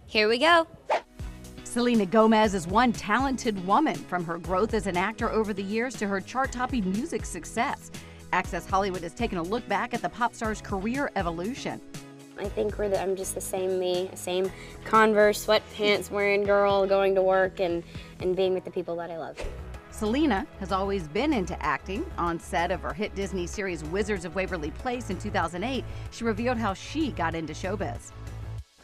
Here we go. Selena Gomez is one talented woman, from her growth as an actor over the years to her chart-topping music success. Access Hollywood has taken a look back at the pop star's career evolution. I think I'm just the same me, same Converse, sweatpants wearing girl, going to work and being with the people that I love. Selena has always been into acting. On set of her hit Disney series Wizards of Waverly Place in 2008, she revealed how she got into showbiz.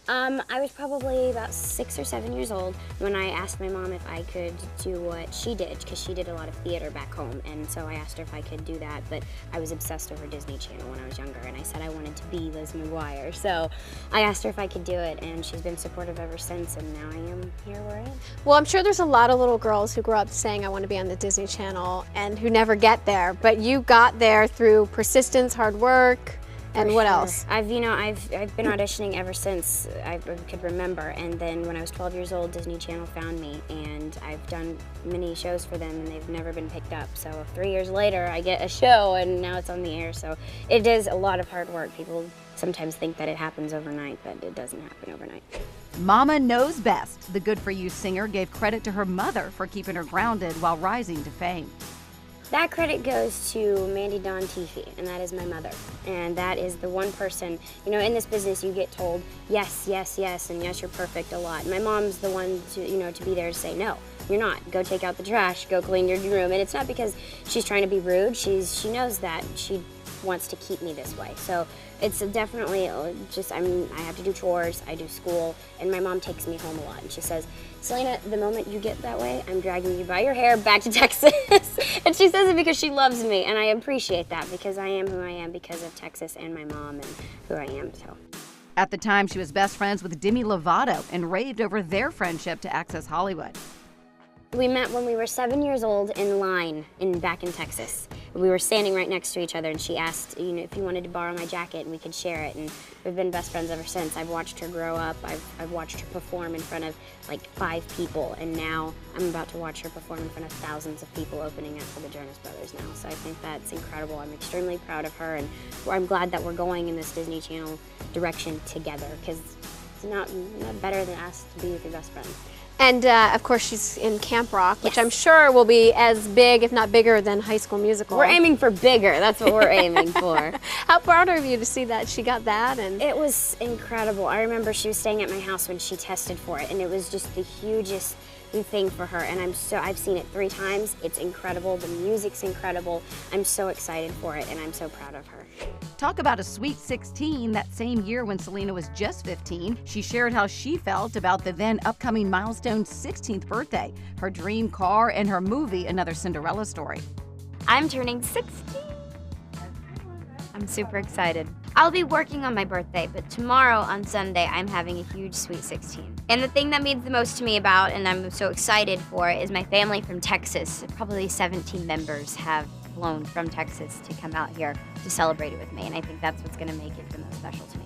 I was probably about 6 or 7 years old when I asked my mom if I could do what she did, because she did a lot of theater back home, and so I asked her if I could do that, but I was obsessed over Disney Channel when I was younger, and I said I wanted to be Liz McGuire, so I asked her if I could do it, and she's been supportive ever since, and now I am here where I am. Well, I'm sure there's a lot of little girls who grow up saying I want to be on the Disney Channel and who never get there, but you got there through persistence, hard work, and what else? I've been auditioning ever since I could remember, and then when I was 12 years old, Disney Channel found me, and I've done many shows for them, and they've never been picked up. So 3 years later, I get a show, and now it's on the air. So it is a lot of hard work. People sometimes think that it happens overnight, but it doesn't happen overnight. Mama knows best. The Good For You singer gave credit to her mother for keeping her grounded while rising to fame. That credit goes to Mandy Dawn Tiffy, and that is my mother. And that is the one person, you know, in this business you get told yes, yes, yes, and yes, you're perfect a lot. My mom's the one to, you know, to be there to say no, you're not. Go take out the trash, go clean your room. And it's not because she's trying to be rude. She knows that she wants to keep me this way. So it's definitely just, I have to do chores, I do school, and my mom takes me home a lot. And she says, Selena, the moment you get that way, I'm dragging you by your hair back to Texas. And she says it because she loves me, and I appreciate that because I am who I am because of Texas and my mom and who I am. So. At the time, she was best friends with Demi Lovato and raved over their friendship to Access Hollywood. We met when we were 7 years old in line back in Texas. We were standing right next to each other, and she asked, you know, if you wanted to borrow my jacket and we could share it, and we've been best friends ever since. I've watched her grow up. I've watched her perform in front of like 5 people, and now I'm about to watch her perform in front of thousands of people opening up for the Jonas Brothers now. So I think that's incredible. I'm extremely proud of her, and I'm glad that we're going in this Disney Channel direction together, because it's not better than us to be with your best friend. And of course she's in Camp Rock, which I'm sure will be as big, if not bigger, than High School Musical. We're aiming for bigger. That's what we're aiming for. How proud are you to see that she got that? And it was incredible. I remember she was staying at my house when she tested for it, and it was just the hugest thing for her. And I've seen it 3 times. It's incredible. The music's incredible. I'm so excited for it, and I'm so proud of her. Talk about a sweet 16. That same year when Selena was just 15, she shared how she felt about the then upcoming milestone 16th birthday, her dream car, and her movie, Another Cinderella Story. I'm turning 16. I'm super excited. I'll be working on my birthday, but tomorrow on Sunday, I'm having a huge sweet 16. And the thing that means the most to me about, and I'm so excited for, is my family from Texas. Probably 17 members have flown from Texas to come out here to celebrate it with me, and I think that's what's gonna make it the most special to me.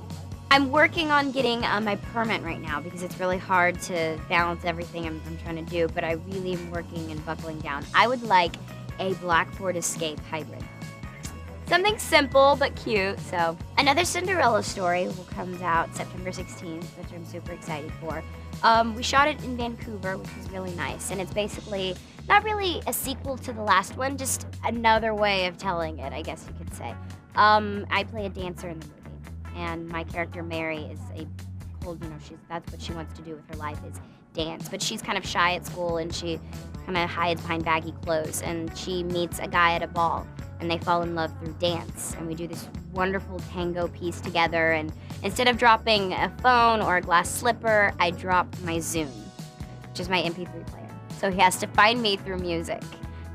I'm working on getting my permit right now because it's really hard to balance everything I'm trying to do, but I really am working and buckling down. I would like a Black Ford Escape hybrid. Something simple but cute, so. Another Cinderella Story will come out September 16th, which I'm super excited for. We shot it in Vancouver, which was really nice, and it's basically not really a sequel to the last one, just another way of telling it, I guess you could say. I play a dancer in the movie, and my character Mary is that's what she wants to do with her life is dance, but she's kind of shy at school, and she kind of hides behind baggy clothes, and she meets a guy at a ball, and they fall in love through dance, and we do this wonderful tango piece together, and instead of dropping a phone or a glass slipper, I drop my Zune, which is my MP3 player. So he has to find me through music,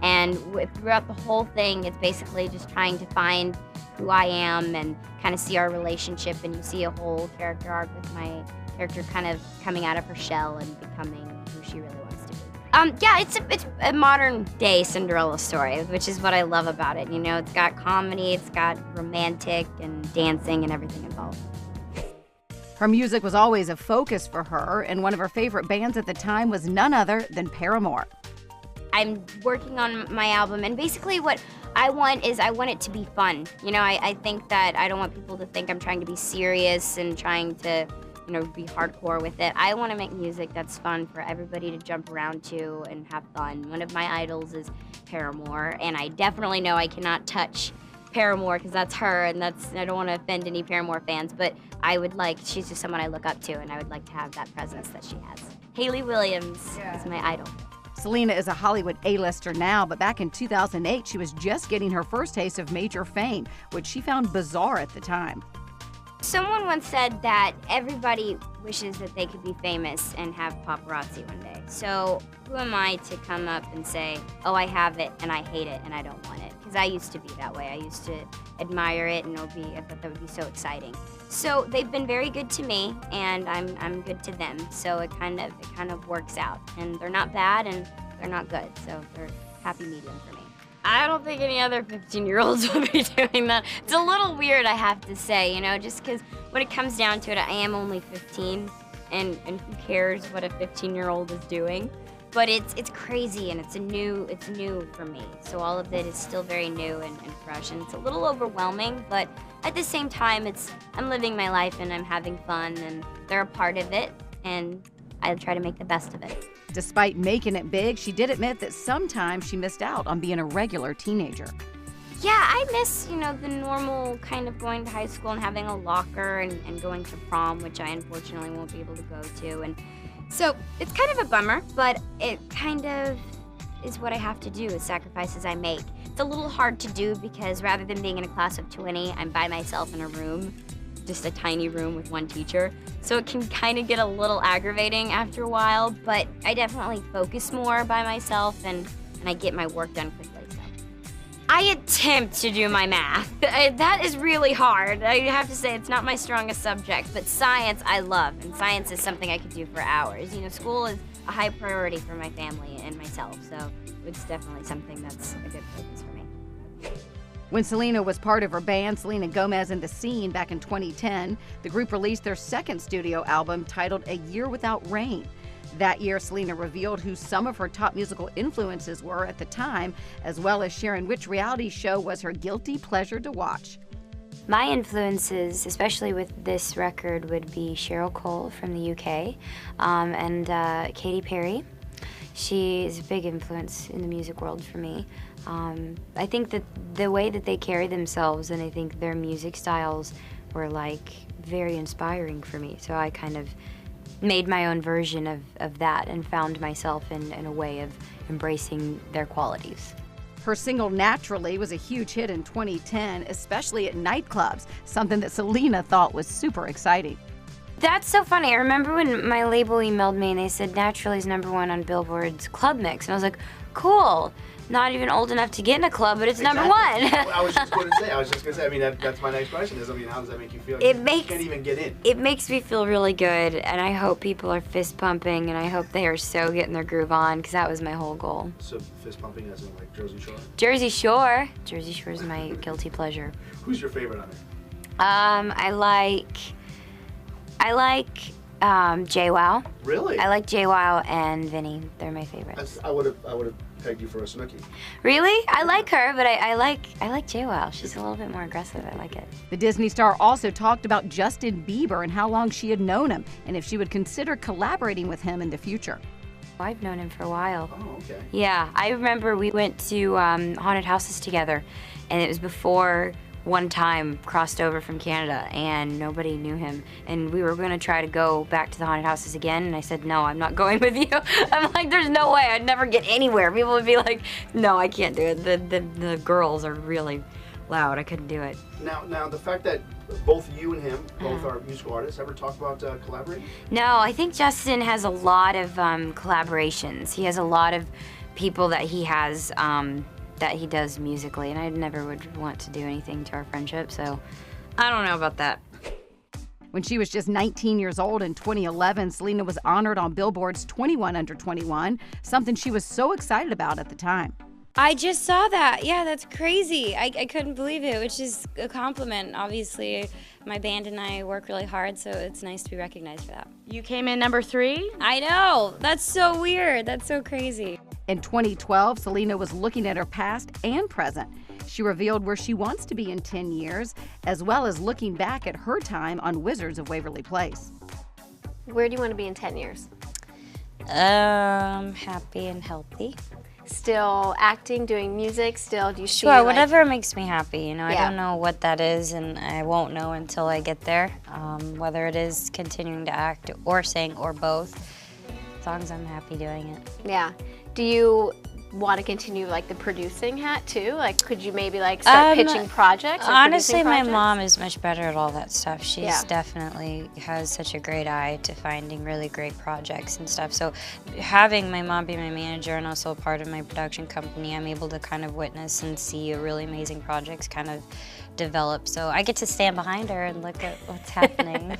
and throughout the whole thing, it's basically just trying to find who I am and kind of see our relationship, and you see a whole character arc with my character kind of coming out of her shell and becoming who she really wants to be. Yeah, it's a modern day Cinderella story, which is what I love about it. You know, it's got comedy, it's got romantic and dancing and everything involved. Her music was always a focus for her, and one of her favorite bands at the time was none other than Paramore. I'm working on my album, and basically what I want it to be fun. You know, I think that I don't want people to think I'm trying to be serious and trying to be hardcore with it. I want to make music that's fun for everybody to jump around to and have fun. One of my idols is Paramore, and I definitely know I cannot touch Paramore because that's her, and I don't want to offend any Paramore fans, but she's just someone I look up to, and I would like to have that presence that she has. Hayley Williams is my idol. Selena is a Hollywood A-lister now, but back in 2008, she was just getting her first taste of major fame, which she found bizarre at the time. Someone once said that everybody wishes that they could be famous and have paparazzi one day. So who am I to come up and say, oh, I have it and I hate it and I don't want it? Because I used to be that way. I used to admire it, and I thought that would be so exciting. So they've been very good to me, and I'm good to them. So it kind of works out. And they're not bad and they're not good. So they're happy medium for me. I don't think any other 15-year-olds will be doing that. It's a little weird, I have to say, just because when it comes down to it, I am only 15, and who cares what a 15-year-old is doing? But it's crazy, and it's new for me. So all of it is still very new and fresh, and it's a little overwhelming, but at the same time, I'm living my life and I'm having fun, and they're a part of it, and I try to make the best of it. Despite making it big, she did admit that sometimes she missed out on being a regular teenager. Yeah, I miss, the normal kind of going to high school and having a locker and going to prom, which I unfortunately won't be able to go to. And so it's kind of a bummer, but it kind of is what I have to do, is sacrifices I make. It's a little hard to do because rather than being in a class of 20, I'm by myself in a room, just a tiny room with one teacher. So it can kind of get a little aggravating after a while, but I definitely focus more by myself and I get my work done quickly. So I attempt to do my math. That is really hard. I have to say it's not my strongest subject, but science I love, and science is something I could do for hours. School is a high priority for my family and myself, so it's definitely something that's a good focus for me. When Selena was part of her band, Selena Gomez and The Scene, back in 2010, the group released their second studio album titled A Year Without Rain. That year, Selena revealed who some of her top musical influences were at the time, as well as sharing which reality show was her guilty pleasure to watch. My influences, especially with this record, would be Cheryl Cole from the UK and Katy Perry. She is a big influence in the music world for me. I think that the way that they carry themselves, and I think their music styles were very inspiring for me. So I kind of made my own version of that and found myself in a way of embracing their qualities. Her single Naturally was a huge hit in 2010, especially at nightclubs, something that Selena thought was super exciting. That's so funny. I remember when my label emailed me and they said Naturally's #1 on Billboard's Club Mix, and I was like, cool. Not even old enough to get in a club, but it's #1. I was just going to say, I mean, that's my next question is, how does that make you feel? You can't even get in. It makes me feel really good, and I hope people are fist pumping, and I hope they are so getting their groove on, because that was my whole goal. So fist pumping as in Jersey Shore? Jersey Shore. Jersey Shore is my guilty pleasure. Who's your favorite on it? I like JWoww. Really? I like JWoww and Vinny. They're my favorites. I would have pegged you for a Snooki. Really? I like her, but I like JWoww. She's a little bit more aggressive. I like it. The Disney star also talked about Justin Bieber and how long she had known him, and if she would consider collaborating with him in the future. I've known him for a while. Oh, okay. Yeah, I remember we went to haunted houses together, and it was before one time crossed over from Canada, and nobody knew him. And we were going to try to go back to the haunted houses again, and I said, no, I'm not going with you. I'm like, there's no way. I'd never get anywhere. People would be like, no, I can't do it. The girls are really loud. I couldn't do it. Now the fact that both you and him, both are musical artists, ever talk about collaborating? No, I think Justin has a lot of collaborations. He has a lot of people that he has that he does musically, and I never would want to do anything to our friendship, so I don't know about that. When she was just 19 years old in 2011, Selena was honored on Billboard's 21 Under 21, something she was so excited about at the time. I just saw that. Yeah, that's crazy. I couldn't believe it, which is a compliment. Obviously, my band and I work really hard, so it's nice to be recognized for that. You came in #3? I know. That's so weird. That's so crazy. In 2012, Selena was looking at her past and present. She revealed where she wants to be in 10 years, as well as looking back at her time on Wizards of Waverly Place. Where do you want to be in 10 years? Happy and healthy. Still acting, doing music, still, do you see Sure, whatever makes me happy, you know. Yeah. I don't know what that is, and I won't know until I get there. Whether it is continuing to act or sing or both, as long as I'm happy doing it. Yeah. Do you want to continue like the producing hat too? Like, could you maybe like start pitching projects? Or Honestly, producing my projects? mom is much better at all that stuff. She's Yeah. definitely has such a great eye to finding really great projects and stuff. So having my mom be my manager and also a part of my production company, I'm able to kind of witness and see a really amazing projects kind of develop. So I get to stand behind her and look at what's happening.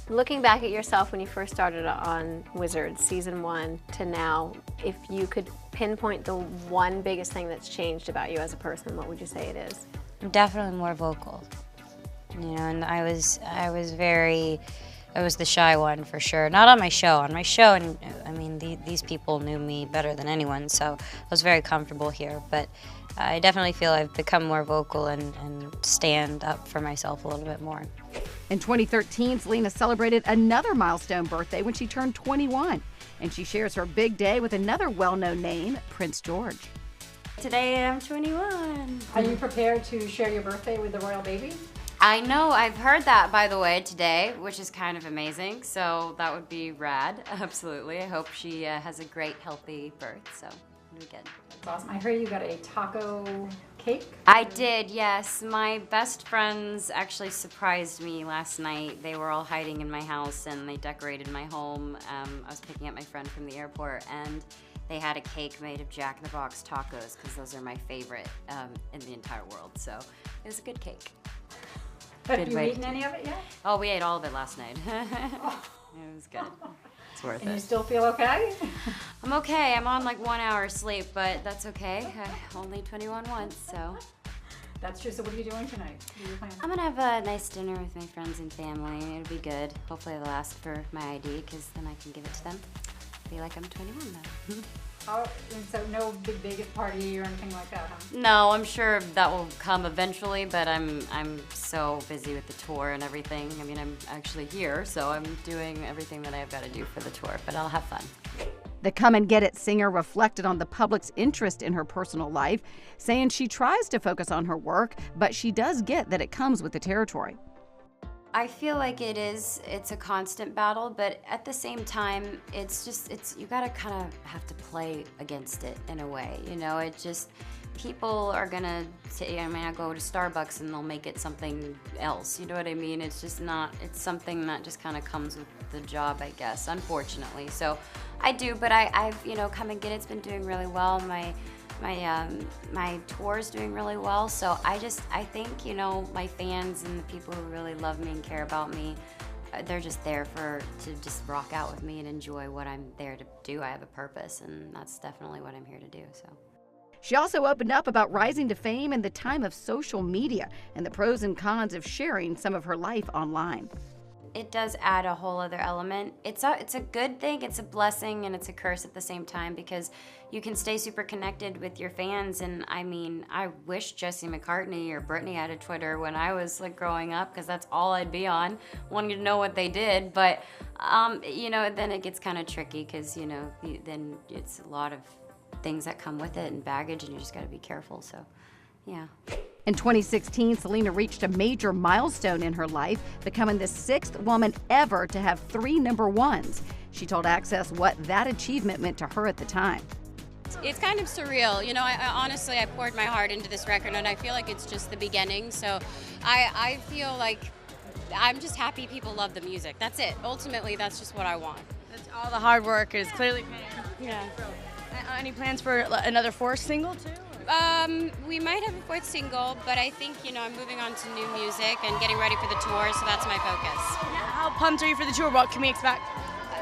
Looking back at yourself when you first started on Wizards, season 1 to now, if you could pinpoint the one biggest thing that's changed about you as a person, what would you say it is? I'm definitely more vocal, you know, and I was the shy one for sure. Not on my show. On my show, and I mean, these people knew me better than anyone, so I was very comfortable here. But I definitely feel I've become more vocal and stand up for myself a little bit more. In 2013, Selena celebrated another milestone birthday when she turned 21, and she shares her big day with another well-known name, Prince George. Today I'm 21. Are you prepared to share your birthday with the royal baby? I know, I've heard that, by the way, today, which is kind of amazing, so that would be rad, absolutely. I hope she has a great, healthy birth, so it'll be good. That's awesome. I heard you got a taco cake. I did, yes. My best friends actually surprised me last night. They were all hiding in my house and they decorated my home. I was picking up my friend from the airport and they had a cake made of Jack in the Box tacos because those are my favorite in the entire world, so it was a good cake. Have you eaten any of it yet? Oh, we ate all of it last night. It was good. It's worth And it. you still feel okay? I'm okay. I'm on like 1 hour sleep, but that's okay. Only 21 once, so. That's true. So what are you doing tonight? What are your plans? I'm gonna have a nice dinner with my friends and family. It'll be good. Hopefully they'll ask for my ID, because then I can give it to them. Be like I'm 21 now. Oh, and so no big Vegas party or anything like that, huh? No, I'm sure that will come eventually, but I'm so busy with the tour and everything. I mean, I'm actually here, so I'm doing everything that I've got to do for the tour, but I'll have fun. The Come and Get It singer reflected on the public's interest in her personal life, saying she tries to focus on her work, but she does get that it comes with the territory. I feel like it's a constant battle, but at the same time, you gotta kind of have to play against it in a way, you know? It just, people are gonna say, I mean, I go to Starbucks and they'll make it something else, you know what I mean? It's just not, it's something that just kind of comes with the job, I guess, unfortunately. So I do, but I've, you know, Come and Get It's been doing really well. My tour is doing really well, so I think, you know, my fans and the people who really love me and care about me, they're just there to just rock out with me and enjoy what I'm there to do. I have a purpose, and that's definitely what I'm here to do, so. She also opened up about rising to fame in the time of social media and the pros and cons of sharing some of her life online. It does add a whole other element. It's a good thing, it's a blessing, and it's a curse at the same time, because you can stay super connected with your fans. And I mean, I wish Jesse McCartney or Britney had a Twitter when I was like growing up, because that's all I'd be on, wanting to know what they did. But you know, then it gets kind of tricky, because you know, then it's a lot of things that come with it and baggage, and you just got to be careful. So, yeah. In 2016, Selena reached a major milestone in her life, becoming the 6th woman ever to have 3 number ones. She told Access what that achievement meant to her at the time. It's kind of surreal. You know, I honestly poured my heart into this record, and I feel like it's just the beginning. So I feel like I'm just happy people love the music. That's it. Ultimately, that's just what I want. That's all the hard work is clearly paying off. Yeah. Any plans for another 4th single too? We might have a 4th single, but I think, you know, I'm moving on to new music and getting ready for the tour, so that's my focus. How pumped are you for the tour? What can we expect?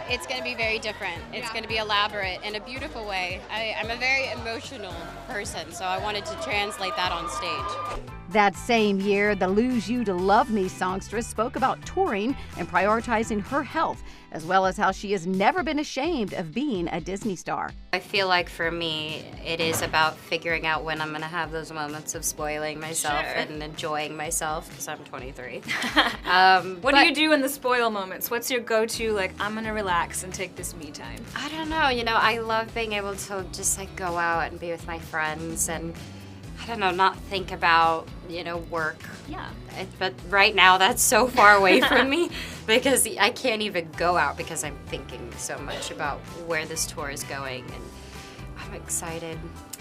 It's going to be very different. It's going to be elaborate in a beautiful way. I'm a very emotional person, so I wanted to translate that on stage. That same year, the Lose You to Love Me songstress spoke about touring and prioritizing her health, as well as how she has never been ashamed of being a Disney star. I feel like for me, it is about figuring out when I'm going to have those moments of spoiling myself and enjoying myself, because I'm 23. What do you do in the spoil moments? What's your go-to, like, I'm going to relax and take this me time? I don't know. You know, I love being able to just, like, go out and be with my friends and, I don't know, not think about, you know, work. Yeah. But right now, that's so far away from me because I can't even go out because I'm thinking so much about where this tour is going, and I'm excited.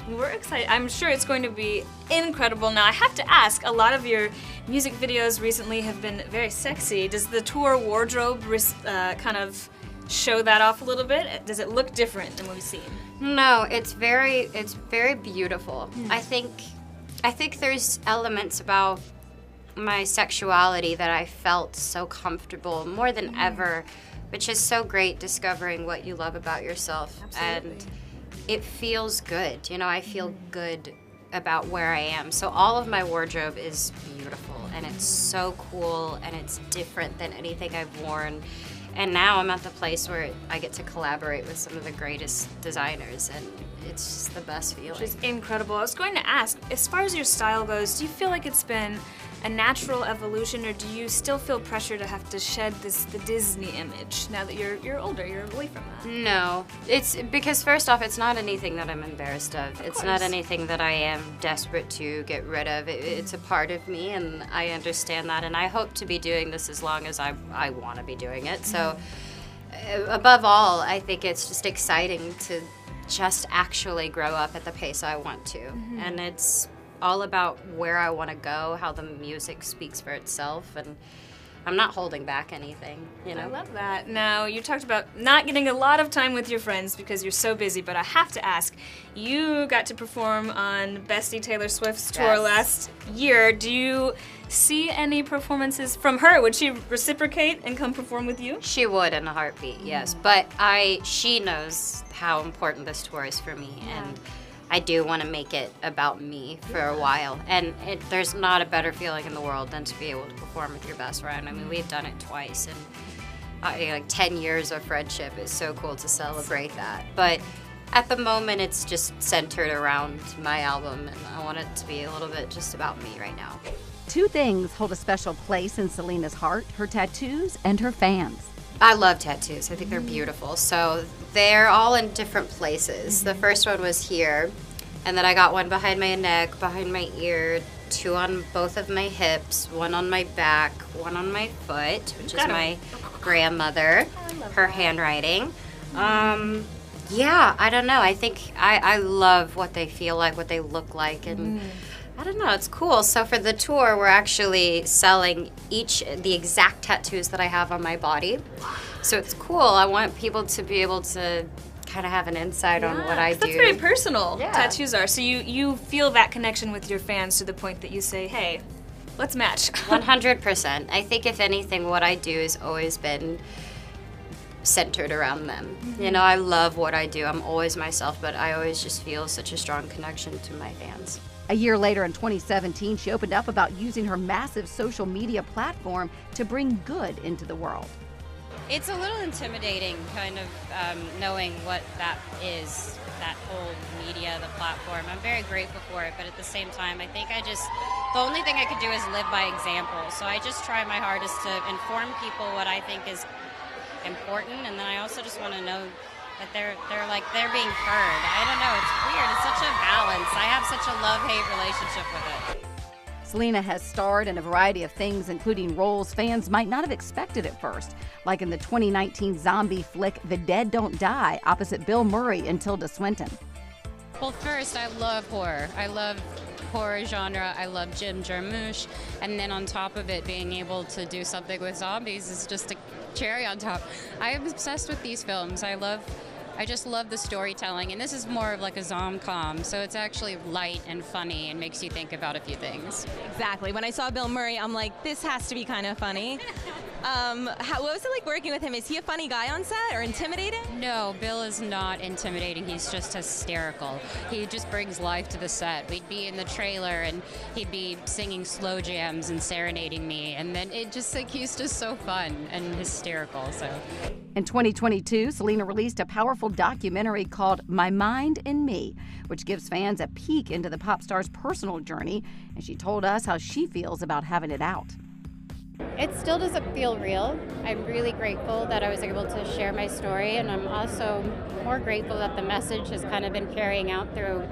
We're excited. I'm sure it's going to be incredible. Now, I have to ask, a lot of your music videos recently have been very sexy. Does the tour wardrobe kind of show that off a little bit? Does it look different than what we've seen? No, it's very beautiful. I think there's elements about my sexuality that I felt so comfortable more than ever, which is so great, discovering what you love about yourself. Absolutely. And it feels good. You know, I feel good about where I am. So all of my wardrobe is beautiful, and it's so cool, and it's different than anything I've worn. And now I'm at the place where I get to collaborate with some of the greatest designers, and it's just the best feeling. Which is incredible. I was going to ask, as far as your style goes, do you feel like it's been a natural evolution, or do you still feel pressure to have to shed the Disney image now that you're older, you're away from that? No, it's because first off, it's not anything that I'm embarrassed of. It's not anything that I am desperate to get rid of. It's a part of me, and I understand that, and I hope to be doing this as long as I want to be doing it. So above all, I think it's just exciting to just actually grow up at the pace I want to. And it's all about where I want to go, how the music speaks for itself, and I'm not holding back anything, you know? I love that. Now, you talked about not getting a lot of time with your friends because you're so busy, but I have to ask, you got to perform on Bestie Taylor Swift's tour last year. Do you see any performances from her? Would she reciprocate and come perform with you? She would in a heartbeat, yes. But she knows how important this tour is for me, and I do want to make it about me for a while. And there's not a better feeling in the world than to be able to perform with your best friend. I mean, we've done it twice, and like 10 years of friendship is so cool to celebrate that. But at the moment, it's just centered around my album, and I want it to be a little bit just about me right now. Two things hold a special place in Selena's heart: her tattoos and her fans. I love tattoos. I think they're beautiful. So they're all in different places. The first one was here, and then I got one behind my neck, behind my ear, two on both of my hips, one on my back, one on my foot, which is my grandmother, her handwriting. Yeah, I don't know. I think I love what they feel like, what they look like, and I don't know, it's cool. So for the tour, we're actually selling the exact tattoos that I have on my body. So it's cool. I want people to be able to kind of have an insight on what I do. That's very personal, tattoos are. So you feel that connection with your fans to the point that you say, hey, let's match. 100%. I think if anything, what I do has always been centered around them. You know, I love what I do. I'm always myself, but I always just feel such a strong connection to my fans. A year later, in 2017, she opened up about using her massive social media platform to bring good into the world. It's a little intimidating, kind of knowing what that is, that whole media, the platform. I'm very grateful for it, but at the same time, I think the only thing I could do is live by example. So I just try my hardest to inform people what I think is important, and then I also just want to know that they're being heard. I don't know, it's weird. It's such a balance. I have such a love-hate relationship with it. Selena has starred in a variety of things, including roles fans might not have expected at first, like in the 2019 zombie flick The Dead Don't Die, opposite Bill Murray and Tilda Swinton. Well, first, I love horror. I love horror genre. I love Jim Jarmusch. And then on top of it, being able to do something with zombies is just a cherry on top. I am obsessed with these films. I just love the storytelling, and this is more of like a zom-com, so it's actually light and funny and makes you think about a few things. Exactly. When I saw Bill Murray, I'm like, this has to be kind of funny. What was it like working with him? Is he a funny guy on set or intimidating? No, Bill is not intimidating. He's just hysterical. He just brings life to the set. We'd be in the trailer and he'd be singing slow jams and serenading me. And then it just like, he's just so fun and hysterical. So. In 2022, Selena released a powerful documentary called My Mind and Me, which gives fans a peek into the pop star's personal journey. And she told us how she feels about having it out. It still doesn't feel real. I'm really grateful that I was able to share my story, and I'm also more grateful that the message has kind of been carrying out through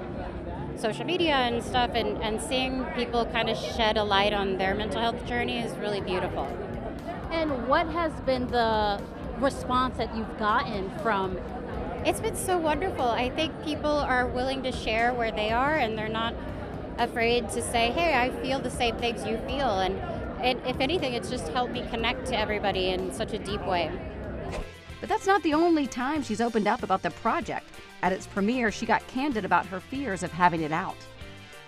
social media and stuff, and seeing people kind of shed a light on their mental health journey is really beautiful. And what has been the response that you've gotten from? It's been so wonderful. I think people are willing to share where they are, and they're not afraid to say, hey, I feel the same things you feel. And if anything, it's just helped me connect to everybody in such a deep way. But that's not the only time she's opened up about the project. At its premiere, she got candid about her fears of having it out.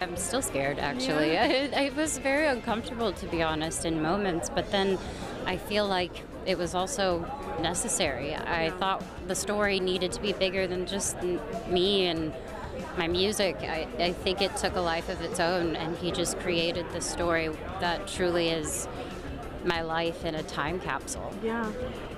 I'm still scared, actually. Yeah. I was very uncomfortable, to be honest, in moments, but then I feel like it was also necessary. I thought the story needed to be bigger than just me and my music. I think it took a life of its own, and he just created this story that truly is my life in a time capsule. Yeah.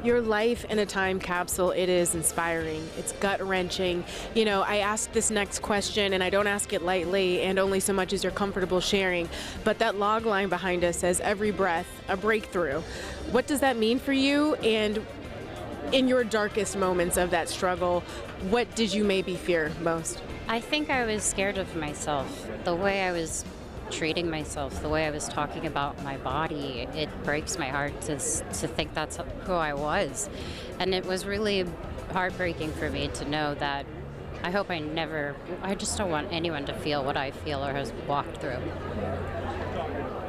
Your life in a time capsule, it is inspiring. It's gut-wrenching. You know, I ask this next question, and I don't ask it lightly, and only so much as you're comfortable sharing, but that log line behind us says, every breath, a breakthrough. What does that mean for you? And in your darkest moments of that struggle, what did you maybe fear most? I think I was scared of myself. The way I was treating myself, the way I was talking about my body, it breaks my heart to think that's who I was. And it was really heartbreaking for me to know that I hope I just don't want anyone to feel what I feel or has walked through.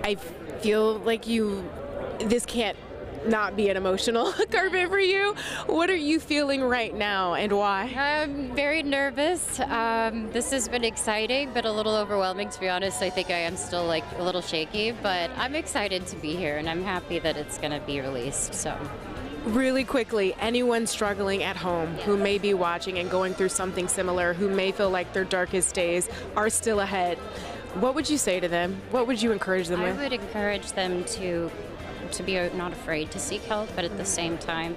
I feel like this can't not be an emotional carpet for you. What are you feeling right now, and why? I'm very nervous. This has been exciting, but a little overwhelming, to be honest. I think I am still like a little shaky, but I'm excited to be here, and I'm happy that it's going to be released. So, really quickly, anyone struggling at home who may be watching and going through something similar, who may feel like their darkest days are still ahead, what would you say to them? What would you encourage them with? I would encourage them to be not afraid to seek help, but at the same time,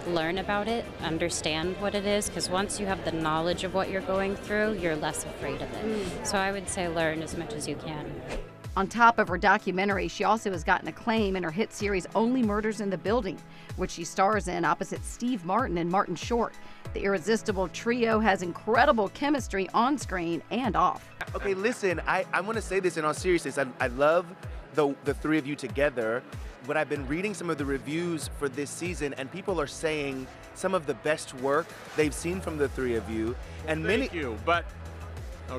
learn about it, understand what it is, because once you have the knowledge of what you're going through, you're less afraid of it. So I would say learn as much as you can. On top of her documentary, she also has gotten acclaim in her hit series Only Murders in the Building, which she stars in opposite Steve Martin and Martin Short. The irresistible trio has incredible chemistry on screen and off. Okay, listen, I want to say this in all seriousness. I love the three of you together. But I've been reading some of the reviews for this season, and people are saying some of the best work they've seen from the three of you. And Thank you, but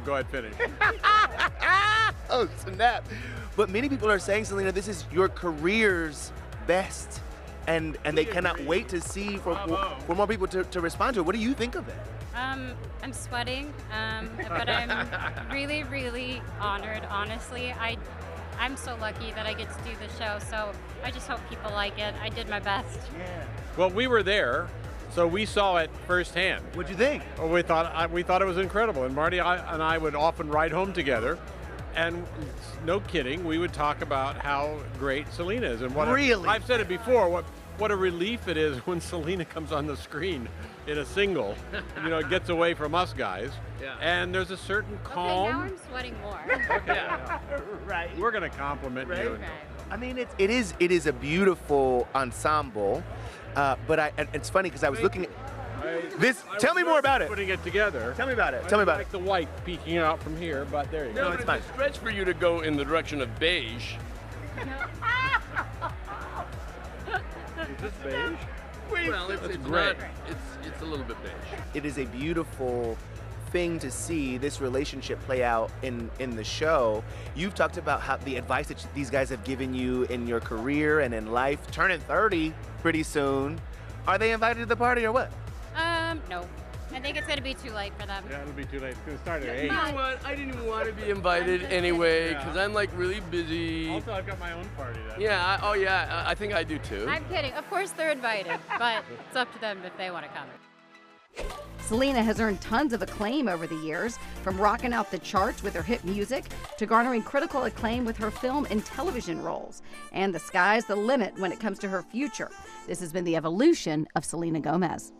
go ahead, finish. Oh, snap. But many people are saying, Selena, this is your career's best, and they cannot wait to see for more people to respond to it. What do you think of it? I'm sweating, but I'm really, really honored, honestly. I'm so lucky that I get to do the show, so I just hope people like it. I did my best. Yeah. Well, we were there, so we saw it firsthand. What'd you think? Well, we thought it was incredible, and Marty and I would often ride home together, and no kidding, we would talk about how great Selena is, and I've said it before. What a relief it is when Selena comes on the screen in a single. Gets away from us guys. Yeah. And there's a certain calm. Okay, now I'm sweating more. Okay. Yeah. Right. We're going to compliment you. Right. I mean, it is a beautiful ensemble, but it's funny because I was looking at this. Tell me more about it. Putting it together. Tell me about it. Tell me about it. Like the white peeking out from here, but there you go. No, it's fine. It's a stretch for you to go in the direction of beige. Is this beige? Well, it's gray. It's a little bit beige. It is a beautiful thing to see this relationship play out in the show. You've talked about how the advice that these guys have given you in your career and in life. Turning 30 pretty soon. Are they invited to the party or what? No. I think it's going to be too late for them. Yeah, it'll be too late. It's going to start at 8. You know what? I didn't even want to be invited anyway because I'm like really busy. Also, I've got my own party then. Yeah, oh yeah, I think I do too. I'm kidding. Of course they're invited, but it's up to them if they want to come. Selena has earned tons of acclaim over the years, from rocking out the charts with her hit music to garnering critical acclaim with her film and television roles. And the sky's the limit when it comes to her future. This has been the evolution of Selena Gomez.